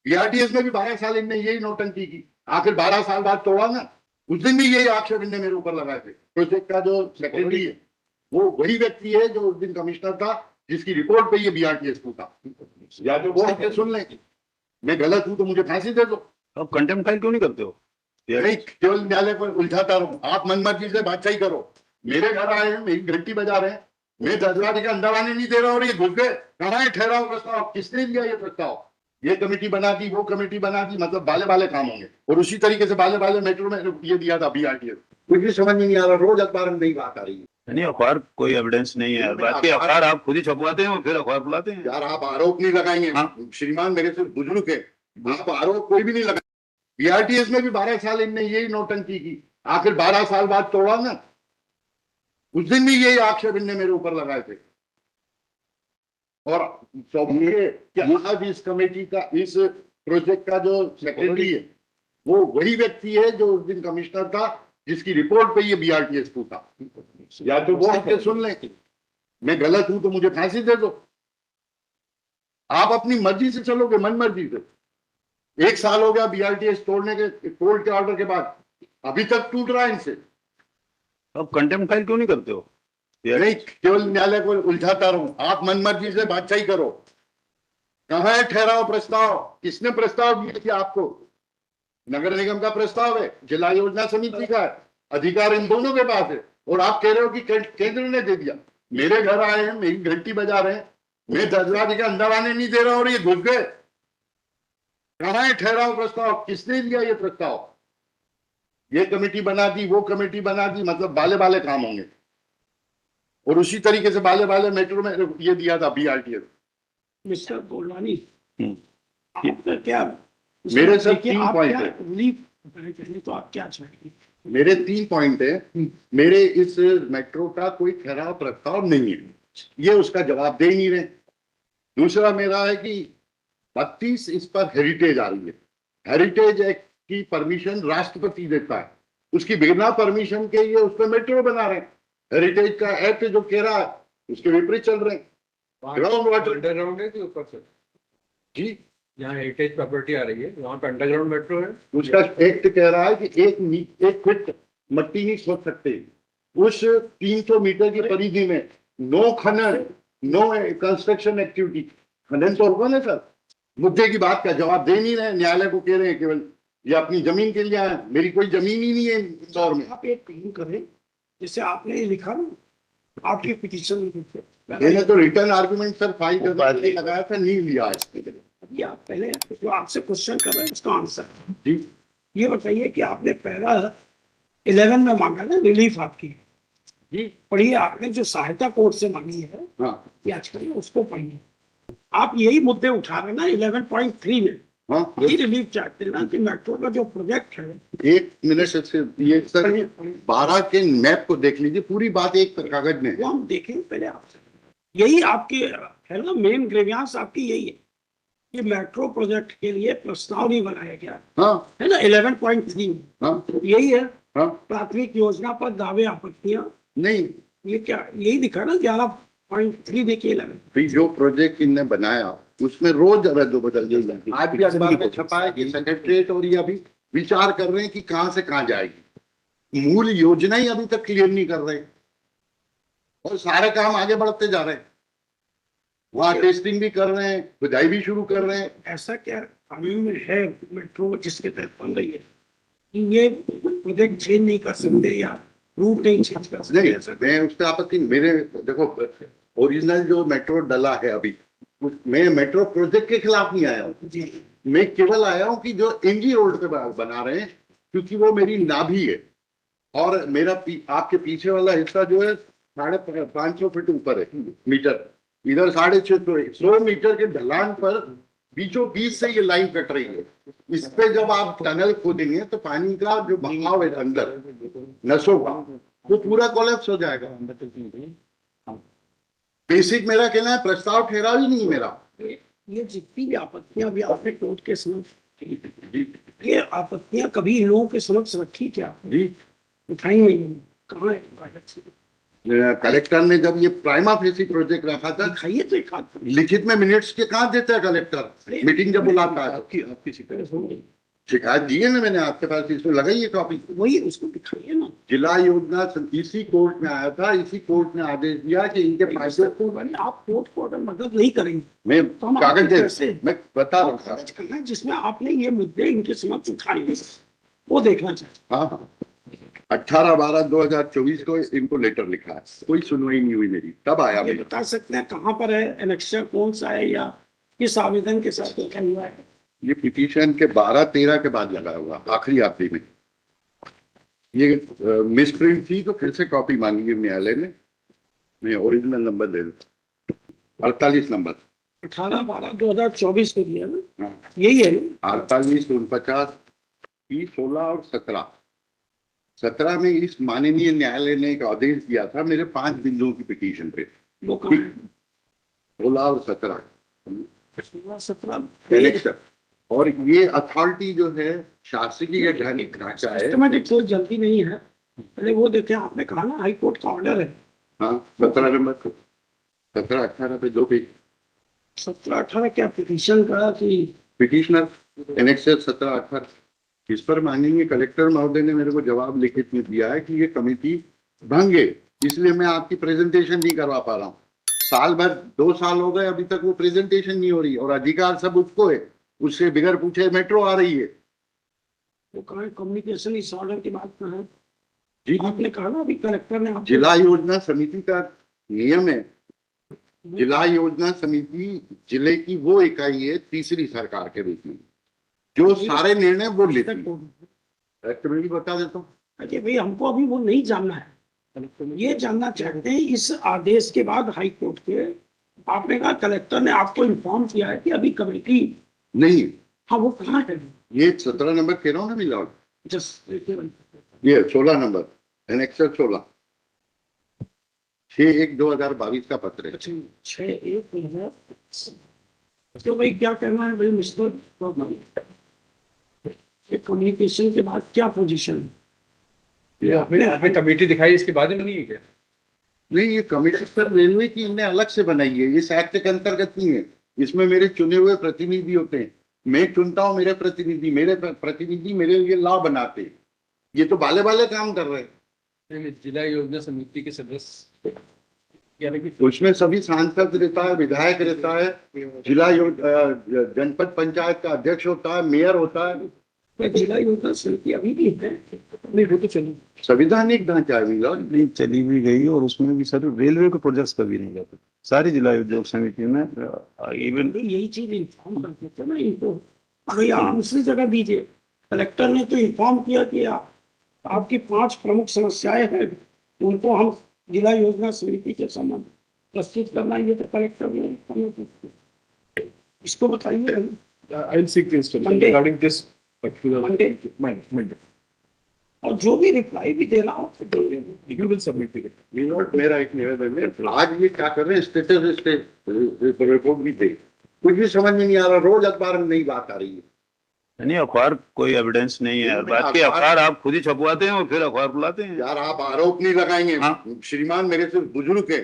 BRTS में भी 12 साल इनने यही नौटंकी की, आखिर 12 साल बाद तोड़ा ना। उस दिन भी यही आक्षेप इनने मेरे ऊपर लगाए थे। प्रोजेक्ट का जो सेक्रेटरी है वो वही व्यक्ति है जो उस दिन कमिश्नर था, जिसकी रिपोर्ट पे ये बीआरटीएस टूटा। या तो वो आके सुन लें, मैं गलत हूं तो मुझे फांसी दे दो। आप कंटेम्प्ट फाइल क्यों नहीं करते हो? नहीं, केवल न्यायालय को उलझाता रहूं। आप मनमर्जी से बादशाही करो। मेरे घर आए हैं, मेरी घंटी बजा रहे हैं, मैं दरवाजे के अंदर आने नहीं दे रहा और ये घुस गए। कहाँ है ठहराव प्रस्ताव? किसने दिया ये प्रस्ताव? ये कमेटी बना दी, वो कमेटी बना दी, मतलब बाले बाले काम होंगे। और उसी तरीके से बाले बाले मेट्रो में ये दिया था बीआरटीएस। कुछ भी समझ में नहीं आ रहा। रोज अखबार में नई बात आ रही है। नहीं, अखबार कोई एविडेंस नहीं है। बात की अखबार आप खुद ही छपवाते हैं और फिर अखबार बुलाते हैं। यार आप आरोप नहीं लगाएंगे। हाँ? श्रीमान मेरे से बुजुर्ग है, आप आरोप कोई भी नहीं लगा। बीआरटीएस में भी 12 साल इनने यही नौटंकी की, आखिर 12 साल बाद तोड़ा ना। उस दिन भी यही आक्षेप इनने मेरे ऊपर लगाए थे। और सौभाग्य कि आज इस कमेटी का, इस प्रोजेक्ट का जो सेक्रेटरी है वो वही व्यक्ति है जो उस दिन कमिश्नर था, जिसकी रिपोर्ट पे ये बीआरटीएस टूटा। या तो वो आके सुन लें, मैं गलत हूं तो मुझे फांसी दे दो। आप अपनी मर्जी से चलोगे, मन मर्जी से। 1 साल हो गया बीआरटीएस तोड़ने के, कोर्ट के ऑर्डर के बाद, अभी तक टूट रहा है इनसे। आप कंटेम्प्ट फाइल क्यों नहीं करते हो? नहीं, केवल न्यायालय को उलझाता रहूं। आप मनमर्जी से बादशाही करो। कहाँ है ठहराव प्रस्ताव? किसने प्रस्ताव दिया कि आपको? नगर निगम का प्रस्ताव है, जिला योजना समिति का है, अधिकार इन दोनों के पास है। और आप कह रहे हो कि केंद्र ने दे दिया। मेरे घर आए हैं, मेरी घंटी बजा रहे हैं, मैं दरवाजे के अंदर आने नहीं दे रहा और ये घुस गए। कहाँ है ठहराव प्रस्ताव? किसने दिया ये प्रस्ताव? ये कमेटी बना दी, वो कमेटी बना दी, मतलब बाले बाले काम होंगे। और उसी तरीके से बाले बाले मेट्रो में ये दिया था बीआरटीएस। मिस्टर गोलवानी, क्या मेरे सर देखिए, 3 आप पॉइंट क्या है। रिलीफ पहले तो आप क्या चाहेंगे? मेरे 3 पॉइंट है। मेरे इस मेट्रो का कोई ठहराव प्रस्ताव नहीं है, ये उसका जवाब दे ही नहीं रहे। दूसरा मेरा है कि 32 इस पर हेरिटेज आ रही है। हेरिटेज एक्ट की परमिशन राष्ट्रपति देता है, उसकी बिना परमिशन के ये उस पर मेट्रो बना रहे हैं। हेरिटेज का एक्ट जो कह रहा है उसके विपरीत चल रहे हैं। ग्राउंड वाटर अंडरग्राउंड है कि ऊपर से? जी, यहाँ हेरिटेज प्रॉपर्टी आ रही है, वहाँ पे अंडरग्राउंड मेट्रो है। उसका एक्ट कह रहा है कि एक फीट मट्टी नहीं खोद सकते। उस 300 मीटर की परिधि में नो खनन, नो कंस्ट्रक्शन एक्टिविटी। खनन तो होगा ना सर। मुद्दे की बात का जवाब दे नहीं रहे, न्यायालय को कह रहे हैं केवल ये अपनी जमीन के लिए आए। मेरी कोई जमीन ही नहीं है इंदौर में। आप एक क्लेम करें, जैसे आपने लिखा ना आपकी पिटीशन में, मैंने तो रिटर्न आर्गुमेंट सर फाइल करने के लिए लगाया था, नहीं लिया है। अभी आप पहले जो आपसे क्वेश्चन कर रहे हैं उसका आंसर जी, ये बताइए कि आपने पहला 11 में मांगा ना रिलीफ आपकी, जी, पढ़िए। आपने जो सहायता कोर्ट से मांगी है हाँ, याचिका, उसको पढ़िए। आप यही मुद्दे उठा रहे हैं ना 11.3 में। हाँ। यही रिलीफ चाहते हैं ना कि मेट्रो का जो प्रोजेक्ट है। 1 मिनट से ये सर 12 के मैप को देख लीजिए, पूरी बात एक कागज में है। वो हम देखें पहले आपसे। यही आपकी है ना, मेन ग्रीवियंस आपकी यही है कि मेट्रो प्रोजेक्ट के लिए प्रस्ताव नहीं बनाया गया, हाँ, है ना 11.3 में। हाँ, यही है हाँ। प्राथमिक योजना पर दावे आपत्तियां। नहीं, ये क्या यही दिखा ना 11.3 देखिए 11। भाई जो प्रोजेक्ट इनने बनाया उसमें रोज रद्द बदल जाएगी। आज भी अखबार में छपा है कि सेक्रेटरीट और ये अभी विचार कर रहे हैं कि कहां से कहां जाएगी। मूल योजना ही अभी तक क्लियर नहीं कर रहे और सारे काम आगे बढ़ते जा रहे हैं। वहां टेस्टिंग भी कर रहे हैं, खुदाई भी शुरू कर रहे हैं। ऐसा क्या कानून में है मेट्रो जिसके तहत बन रही है कि ये प्रोजेक्ट चेंज नहीं कर सकते या रूट नहीं चेंज कर सकते? नहीं, ऐसा मैं उस पर आपत्ति, मेरे देखो ओरिजिनल जो मेट्रो डला है अभी, मैं मेट्रो प्रोजेक्ट के खिलाफ नहीं आया हूँ। जी, मैं केवल आया हूँ कि जो एमजी रोड पे बना रहे हैं, क्योंकि वो मेरी नाभि है और मेरा आपके पीछे वाला हिस्सा जो है 550 फीट ऊपर है मीटर, इधर 650 100 मीटर के ढलान पर बीचों बीच से ये लाइन कट रही है। इस पे जब आप टनल खोदेंगे तो पानी का जो बहाव है अंदर नसों का, वो पूरा कोलैप्स हो जाएगा। बेसिक मेरा कहना है प्रस्ताव ठहराव ही नहीं मेरा। ये जितनी भी आपत्तियां भी आपने कोर्ट के समक्ष, ये आपत्तियां कभी इन लोगों के समक्ष रखी क्या? जी, उठाई नहीं, कहाँ है? कलेक्टर ने जब ये प्राइमा फेसी प्रोजेक्ट रखा था, दिखाइए तो एक हाथ लिखित में मिनट्स के कहाँ देता है कलेक्टर, मीटिंग जब बुलाता है तो। आपकी शिकायत शिकायत दी है ना मैंने आपके पास, इसमें लगाई है कॉपी। वही उसको दिखाइए ना। जिला योजना इसी कोर्ट में आया था, इसी कोर्ट ने आदेश दिया कि इनके फायदे को, आप कोर्ट को अगर मदद नहीं करेंगे मैं तो हम कागज आपके दे, कैसे मैं बता रहा हूँ कागज करना है जिसमें आपने ये मुद्दे इनके समक्ष उठाए हैं, वो देखना चाहिए। हाँ हाँ, 18/12/2024 को इनको लेटर लिखा है, कोई सुनवाई नहीं हुई मेरी, तब आया ये मैं। बता सकते हैं कहाँ पर है, एनेक्सर कौन सा है या किस आवेदन के साथ लिखा हुआ है? ये पिटीशन के 12/13 के बाद लगा हुआ, आखिरी में। ये मिस प्रिंट थी तो फिर से कॉपी मांगी न्यायालय ने, मैं ओरिजिनल नंबर दे दूं, 48 नंबर 18/12/2024 को दिया ना, हाँ। यही है ना? 48, 49, 30, 16 और 17 में इस माननीय न्यायालय ने एक आदेश दिया था मेरे 5 बिंदुओं की पिटीशन पे, वो कहाँ है? 16 और 17 17 एनेक्सर। और ये अथॉरिटी जो है शासकीय ढांचा है। सिस्टमैटिक कोई जल्दी नहीं है, पहले वो देखें। आपने कहा ना हाई कोर्ट का ऑर्डर है, हाँ 17 नंबर को, 17-18 पे 2 पेज 17-18 क्या पिटीशन का कि पिटिशनर एनेक्सर 17-18, इस पर माननीय कलेक्टर महोदय ने मेरे को जवाब लिखित में दिया है कि ये कमेटी भंग है, इसलिए मैं आपकी प्रेजेंटेशन नहीं करवा पा रहा हूँ। साल भर 2 साल हो गए, अभी तक वो प्रेजेंटेशन नहीं हो रही, और अधिकार सब उसको है, उससे बिगर पूछे मेट्रो आ रही है। वो कहा कम्युनिकेशन इस ऑर्डर की बात कहाँ है? जी, आपने कहा ना अभी कलेक्टर ने आपको- जिला योजना समिति का नियम है, जिला योजना समिति जिले की वो इकाई है तीसरी सरकार के रूप में, जो सारे निर्णय वो लेती है। एक्ट में भी बता देता हूँ। अजय भाई, हमको अभी वो नहीं जानना है, ये जानना चाहते हैं इस आदेश के बाद हाई कोर्ट के आपने कहा कलेक्टर ने आपको इन्फॉर्म किया है कि अभी कमेटी नहीं, हाँ वो कहाँ है? ये 17 नंबर कह रहा हूँ ना मिला, जस्ट ये 16 नंबर एनेक्सर 16, 6/1/2022 का पत्र है। 6/1 तो भाई क्या कहना है भाई मिस्टर कम्युनिकेशन के बाद क्या पोजीशन है? ये आपने कमेटी दिखाई इसके बाद में नहीं है क्या? नहीं, ये कमेटी पर रेलवे की इनने अलग से बनाई है, इस एक्ट के अंतर्गत नहीं है। इसमें मेरे चुने हुए प्रतिनिधि होते हैं, मैं चुनता हूँ मेरे प्रतिनिधि मेरे लिए लॉ बनाते हैं। ये तो बाले काम कर रहे हैं। जिला योजना समिति के सदस्य यानी कि उसमें सभी सांसद रहता है, विधायक रहता है, जनपद पंचायत का अध्यक्ष होता है, मेयर होता है। जिला योजना समिति अभी भी है? नहीं, वो तो चली संविधानिक ढांचा है नहीं चली भी गई, और उसमें भी सर रेलवे के प्रोजेक्ट्स कभी नहीं जाते सारी जिला उद्योग समिति में, इवन यही चीज इन्फॉर्म करते थे ना इनको, भाई आप दूसरी जगह दीजिए। कलेक्टर ने तो इन्फॉर्म किया कि आपकी 5 प्रमुख समस्याएं हैं, उनको हम जिला योजना समिति के सम्मान प्रस्तुत करना, ये तो कलेक्टर ने इसको बताइए। I'll seek the instruction Monday. regarding this particular Monday. और जो भी रिप्लाई भी देना हो तो दे देना। You will submit it. मेरा एक निवेदन है, आज ये क्या कर रहे हैं, स्टेटस रिपोर्ट भी दे, कुछ भी समझ में नहीं आ रहा, रोज अखबार में नई बात आ रही है। नहीं, अखबार कोई एविडेंस नहीं है, बात की अखबार आप खुद ही छपवाते हैं और फिर अखबार बुलाते हैं। यार आप आरोप नहीं लगाएंगे, हाँ। श्रीमान मेरे से बुजुर्ग है,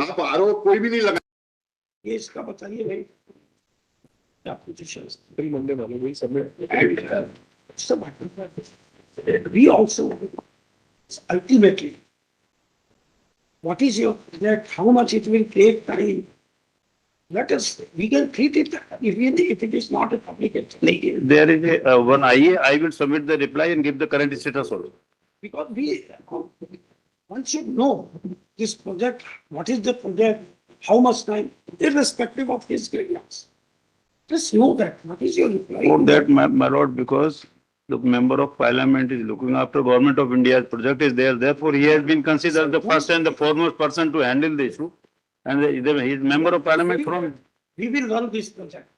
आप आरोप कोई भी नहीं लगाएंगे। ये इसका बताइए भाई क्या position Till Monday morning we'll submit. and we also ultimately what is your that how much it will take time, let us we can treat it even if it is not a public explanation, There is a one I will submit the reply and give the current status also. because one should know this project, what is the project, how much time, irrespective of his grievance. Just know that. What is your reply? For that, my lord, because the member of parliament is looking after government of India's project is there, therefore he has been considered the first and the foremost person to handle the issue, and he is member of parliament from. We will run this project.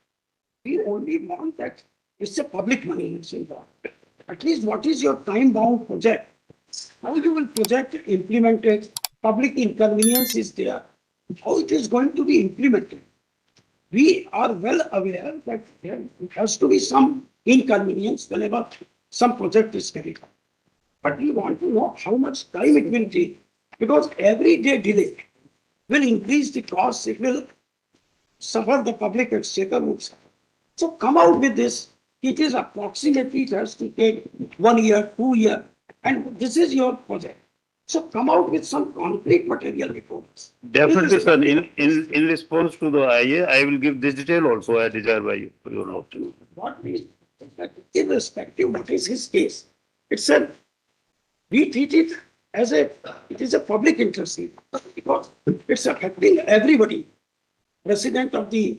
We only want that it's a public money it's involved. At least what is your time-bound project? How you will project implement it? Public inconvenience is there. How it is going to be implemented? We are well aware that there has to be some inconvenience whenever some project is carried out. But we want to know how much time it will take. Because every day delay will increase the cost, it will suffer the public exchequer would suffer. So come out with this. It is approximately, it has to take 1 year, 2 year, and this is your project. So come out with some concrete material reports. Definitely, sir. In response to the IA, I will give this detail also as desired by you. For your note. What means, irrespective what is his case, it's a, we treat it as a, it is a public interest because it's affecting everybody. Resident of the,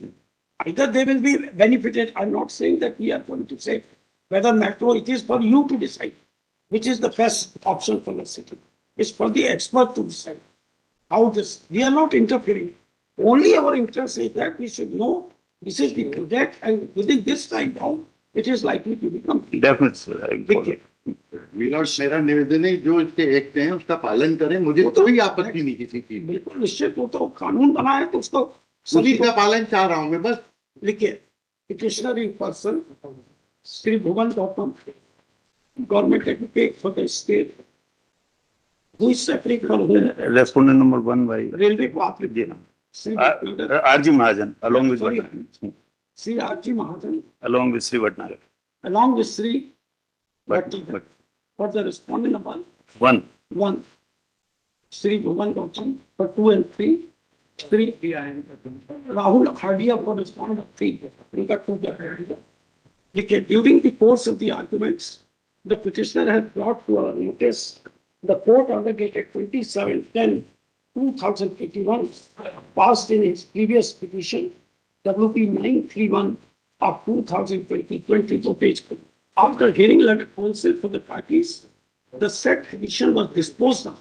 either they will be benefited. I'm not saying that we are going to say whether metro, it is for you to decide which is the best option for the city. It's for the expert to decide how this, we are not interfering. Only our interest is that we should know this is the project and within this time now, it is likely to become. Definitely, sir. I will follow. Virat मेरा निवेदन है जो इसके act हैं उसका पालन करें मुझे कोई आपत्ति नहीं किसी की बिल्कुल निश्चित, वो तो कानून बना है तो उसको सभी सभी का को पालन चाह रहा हूं मैं बस लिखिए. Petitioner in person Shri Bhuvan Gautam, government advocate for the state, who is separate from whom? Respondent number 1 by railway को आप लिख देना. Shri RG Mahajan along with Sorry. Bhatnagar. Shri RG Mahajan Along with Sri Bhatnagar. along with Sri But for the respondent number 1. 1, Sri Bhuvan Gautam for 2 and 3, Sri Rahul Khadia for respondent of 3. We got 2 there. Okay, during the course of the arguments, the petitioner has brought to our notice the court order dated 27/10/2021 passed in its previous petition WP 931 of 2020 page. After hearing letter counsel for the parties, the said petition was disposed of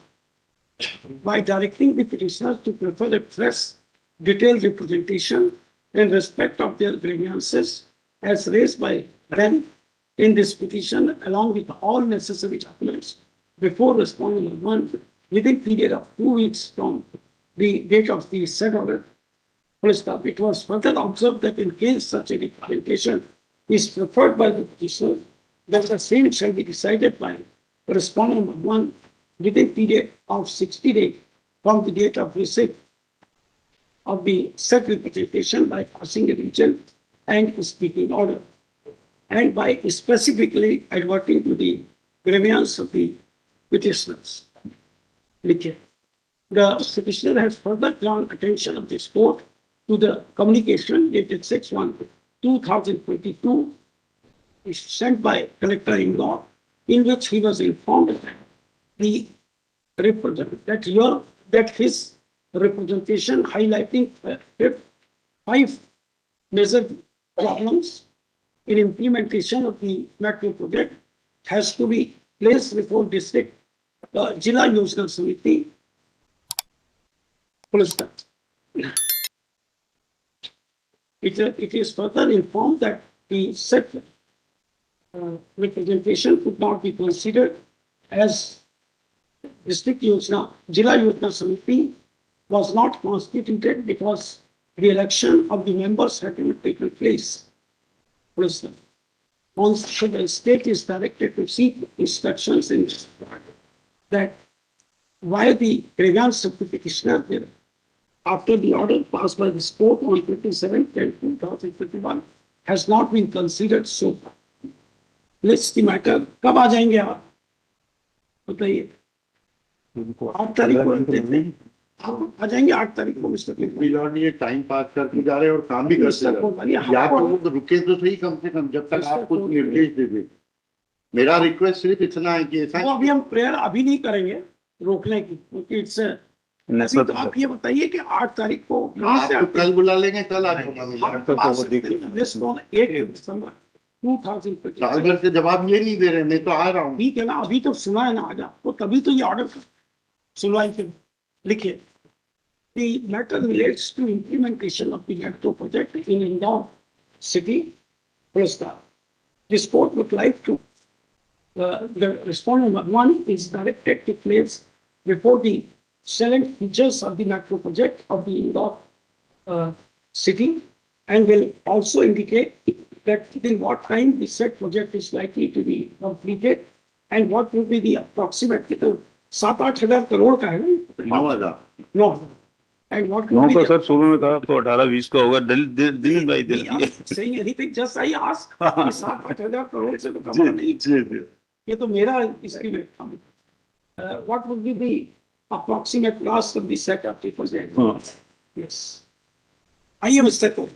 by directing the petitioners to prefer a fresh, detailed representation in respect of their grievances as raised by them in this petition, along with all necessary documents before responding one within period of 2 weeks from the date of the said order. It was further observed that in case such a representation is preferred by the petitioner, that the same shall be decided by respondent number 1 within period of 60 days from the date of receipt of the said representation by passing a region and speaking order, and by specifically adverting to the grievance of the petitioners. The petitioner has further drawn attention of this court to the communication dated 6/1/2022 sent by Collector Indore, in which he was informed that his representation highlighting 5 major problems in implementation of the metro project has to be placed before district Jila Yojana Samiti. It is further informed that the said representation could not be considered as district Jila Yojana Samiti was not constituted because the election of the members had not taken place. Also, the state is directed to seek instructions in that why the grievance of the petitioner after the order passed by the court on 27/10/2021 has not been considered so far. Let's the matter. कब आ जाएंगे आप? बताइए. 8 तारीख को आप आ जाएंगे 8 तारीख को मिस्टर मिलान ये टाइम पास करके जा रहे हैं और काम भी करते जा रहे हैं। या तो वो रुके तो सही कम से कम जब तक आप कुछ निर्देश दे दें। मेरा रिक्वेस्ट सिर्फ इतना है कि ऐसा वो अभी हम प्रेयर अभी नहीं करेंगे रोकने की, क्योंकि इट्स तो आप ये बताइए कि 8 तारीख को आप कल बुला लेंगे, कल आ साल भर से जवाब ये नहीं दे रहे, मैं तो आ रहा हूँ। ठीक है ना, अभी तो सुना है ना आज आपको, तभी तो ये ऑर्डर सुनवाई के लिखिए. The matter relates to implementation of the metro project in Indore city. This court would like to, the respondent number 1 is directed to place before the salient features of the metro project of the Indore city, and will also indicate that in what time the said project is likely to be completed and what will be the approximate 7-8 हजार करोड़ का है ना? 9,000। No. And what now would be का the- sir शुरू में कहा तो 18-20 का होगा, दिलीप भाई We are Dilip. not saying anything, just I ask. 7-8 हजार करोड़ से तो कम नहीं, जी। ये तो मेरा इसकी में कम। What would be the approximate cost of the setup of the project? हाँ। Yes. आइए मिस्टर को।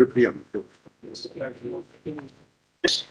50 Yes.